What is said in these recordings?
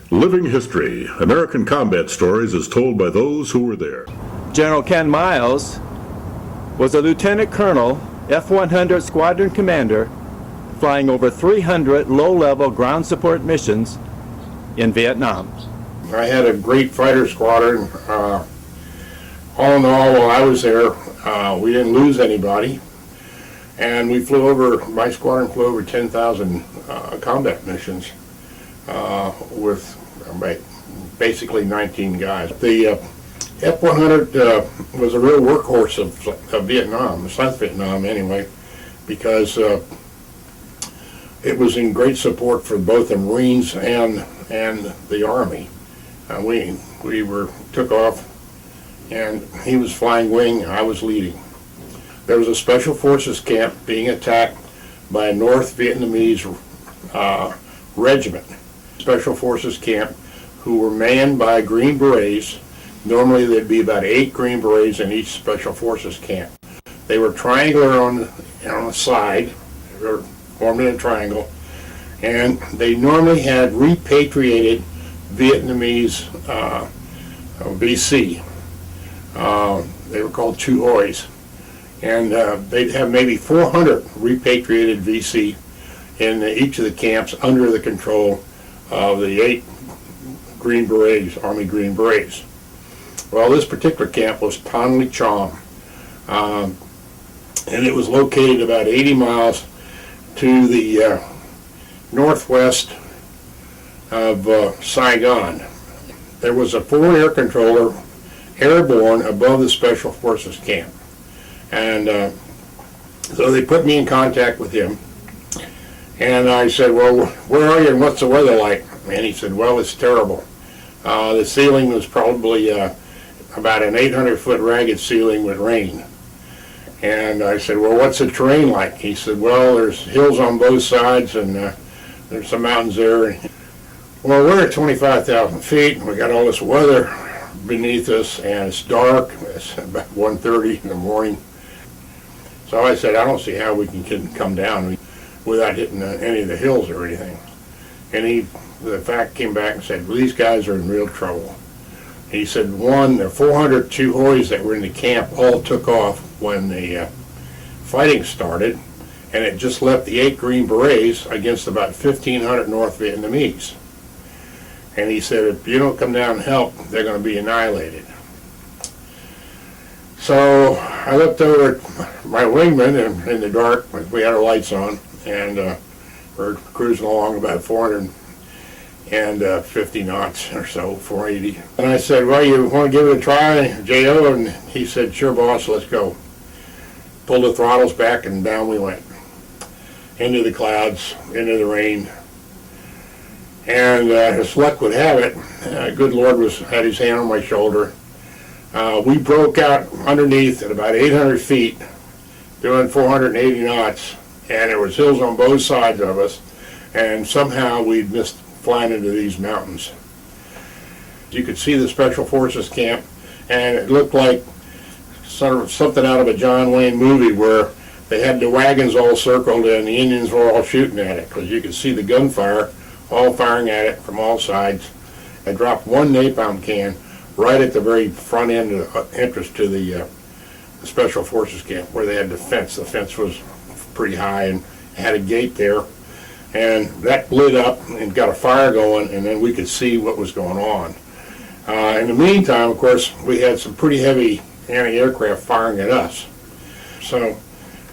Living History, American Combat Stories as told by those who were there. General Ken Miles was a lieutenant colonel, F-100 squadron commander, flying over 300 low-level ground support missions in Vietnam. I had a great fighter squadron. All in all, while I was there, we didn't lose anybody. And we flew over, my squadron flew over 10,000 combat missions with basically 19 guys. The F-100 was a real workhorse of Vietnam, South Vietnam anyway, because it was in great support for both the Marines and the Army. We took off, and he was flying wing, I was leading. There was a Special Forces camp being attacked by a North Vietnamese regiment. Special Forces camp who were manned by Green Berets. Normally there'd be about 8 Green Berets in each Special Forces camp. They were triangular on the side. They were formed in a triangle. And they normally had repatriated Vietnamese VC. They were called Chu Ois. And they'd have maybe 400 repatriated VC in each of the camps under the control of the 8 Green Berets, Army Green Berets. Well, this particular camp was Tan Le Chom, and it was located about 80 miles to the northwest of Saigon. There was a forward air controller airborne above the Special Forces camp. And so they put me in contact with him. And I said, well, where are you and what's the weather like? And he said, well, it's terrible. The ceiling was probably about an 800-foot ragged ceiling with rain. And I said, well, what's the terrain like? He said, well, there's hills on both sides and there's some mountains there. Well, we're at 25,000 feet and we got all this weather beneath us and it's dark. It's about 1:30 in the morning. So I said, I don't see how we can come down without hitting any of the hills or anything. And the fact came back and said, well, these guys are in real trouble. He said, the 400 Chu Ois that were in the camp all took off when the fighting started, and it just left the 8 Green Berets against about 1,500 North Vietnamese. And he said, if you don't come down and help, they're going to be annihilated. So I looked over at my wingman in the dark. We had our lights on, and we're cruising along about 450 knots or so, 480. And I said, well, you want to give it a try, J.O.? And he said, sure, boss, let's go. Pulled the throttles back, and down we went. Into the clouds, into the rain. And as luck would have it, good Lord had his hand on my shoulder. We broke out underneath at about 800 feet, doing 480 knots, and there was hills on both sides of us, and somehow we'd missed flying into these mountains. You could see the Special Forces camp, and it looked like sort of something out of a John Wayne movie where they had the wagons all circled and the Indians were all shooting at it, because you could see the gunfire all firing at it from all sides. I dropped one napalm can right at the very front end of the entrance to the Special Forces camp where they had the fence. The fence was pretty high and had a gate there, and that lit up and got a fire going, and then we could see what was going on. In the meantime, of course, we had some pretty heavy anti-aircraft firing at us. So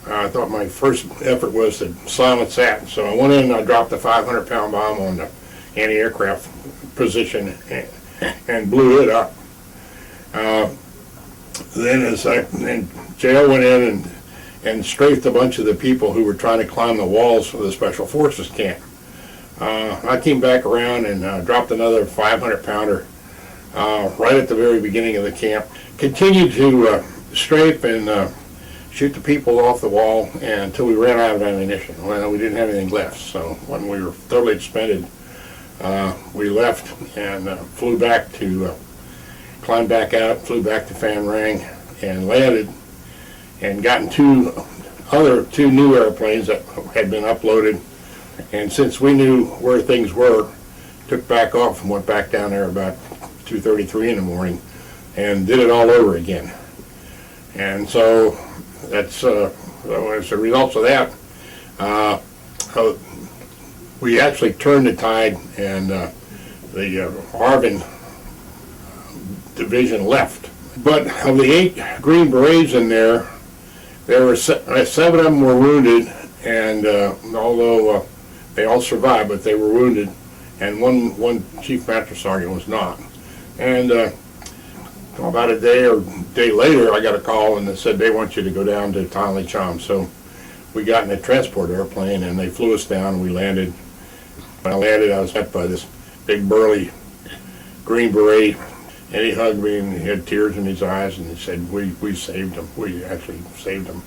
I thought my first effort was to silence that. So I went in and I dropped a 500-pound bomb on the anti-aircraft position and blew it up. Then J.O. went in and strafed a bunch of the people who were trying to climb the walls of the Special Forces camp. I came back around and dropped another 500-pounder right at the very beginning of the camp. Continued to strafe and shoot the people off the wall until we ran out of ammunition. Well, we didn't have anything left, so when we were totally expended, we left and flew back to, climbed back out, flew back to Phan Rang, and landed, and gotten two new airplanes that had been uploaded. And since we knew where things were, took back off and went back down there about 2:33 in the morning and did it all over again. And so that's as a result of that, we actually turned the tide, and the Arvin division left. But of the 8 Green Berets in there were 7 of them were wounded, and although they all survived, but they were wounded, and one Chief Master Sergeant was not. And about a day later, I got a call, and they said they want you to go down to Tonley Cham. So we got in a transport airplane, and they flew us down, and we landed. When I landed, I was met by this big burly Green Beret, and he hugged me, and he had tears in his eyes, and he said, we saved him. We actually saved him.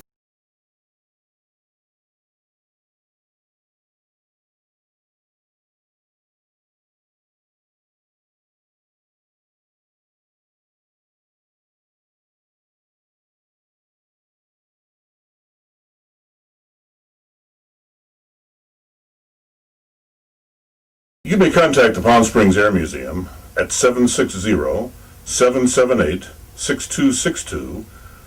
You may contact the Palm Springs Air Museum at 760-778-6262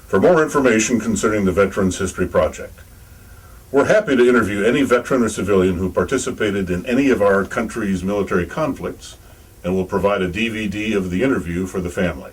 for more information concerning the Veterans History Project. We're happy to interview any veteran or civilian who participated in any of our country's military conflicts, and will provide a DVD of the interview for the family.